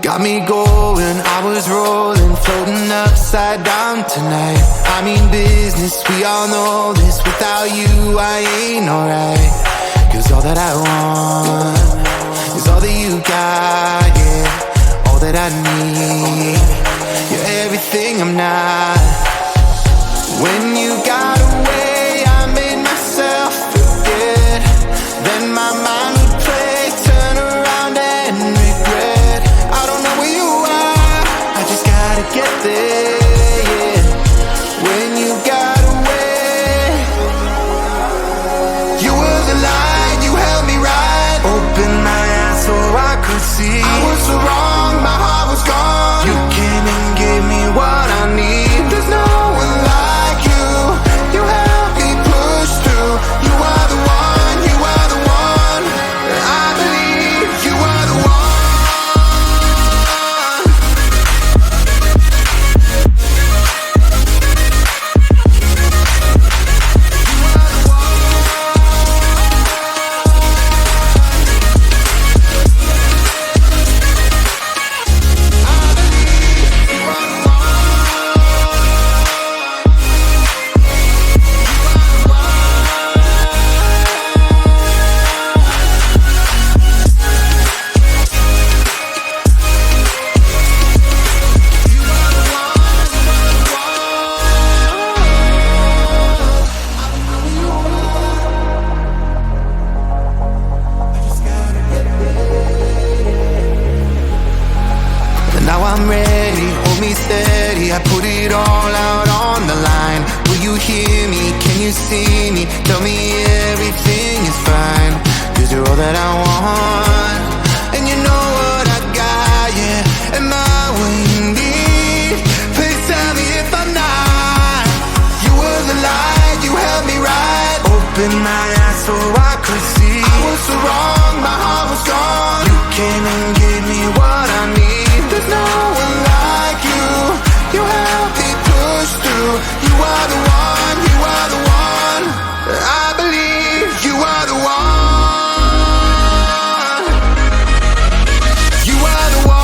Got me going, I was rolling, floating upside down tonight. I mean business, we all know this. Without you, I ain't alright. 'Cause all that I want is all that you got, yeah. All that I need, you're everything I'm not. When you got away, I made myself forget. Then my mind would play, turn around and regret. I don't know where you are, I just gotta get there, yeah. When you got away, you were the light, you held me right. Opened my eyes so I could see. I was so wrong, my heart was gone. You came and gave me what I need. There's no one like you, you helped me push through. You are the one, you are the one. I believe you are the one. Now I'm ready, hold me steady. I put it all out on the line. Will you hear me? Can you see me? Tell me everything is fine. 'Cause you're all that I want, and you know what I got, yeah. Am I what you need? Please tell me if I'm not. You were the light, you held me right. Open my eyes so I could see. I was so wrong, my heart was gone. You came and gave me what I need. There's no one like you, you helped me push through. You are the one, you are the one. I believe you are the one. You are the one.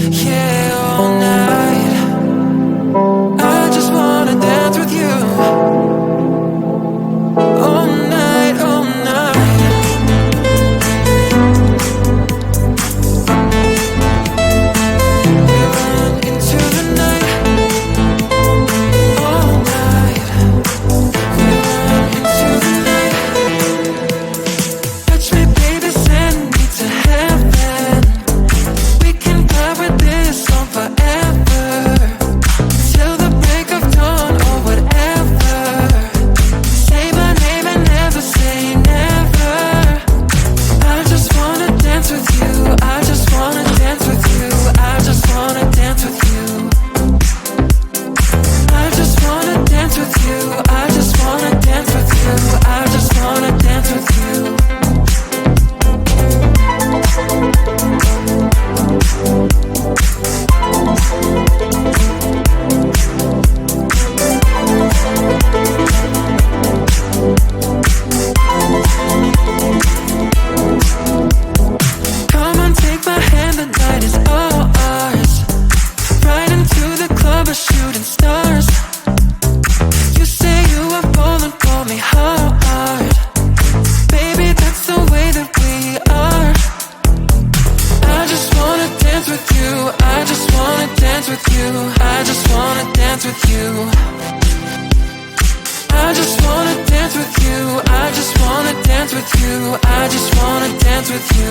Yeah, all night. I just wanna dance with you. All night, all night. We run into the night. All night. We run into the night. Touch me, baby, send me to heaven. We can vibe with this song forever, till the break of dawn or whatever. Say my name and never say never. I just wanna dance with you. I just wanna dance with you. I just wanna dance with you. I just wanna dance with you. I just wanna dance with you. I just wanna dance with you. Come on, take my hand, the night is all ours. Right into the club, we're shooting stars. You say you are falling for me hard. Baby, that's the way that we are. I just wanna dance with you. I just wanna dance with you. I just wanna dance with you. I just wanna dance with you. I just wanna dance with you. I just wanna dance with you.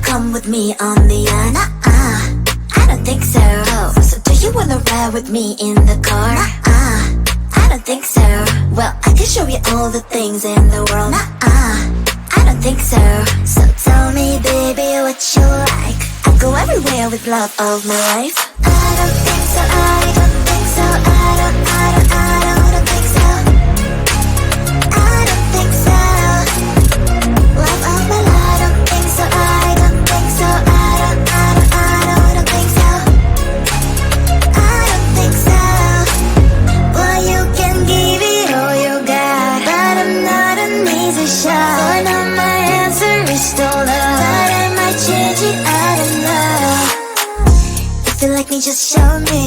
Come with me on the I don't think so. So do you wanna ride with me in the car? I don't think so. Well, I can show you all the things in the world. I don't think so. So tell me, baby, what you like. I'll go everywhere with love of my life. I don't think so. I don't think so. I don't think so. I don't think so. Love of my life. I don't think so. I don't think so. I don't think so. I don't think so. Well, you can give it all you got, but I'm not an easy shot. For now my answer is still love, but I might change it, I don't know. If you like me, just show me.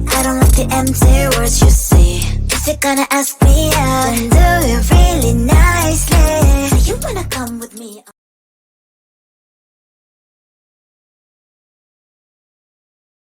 I don't like the empty words you say. If you're gonna ask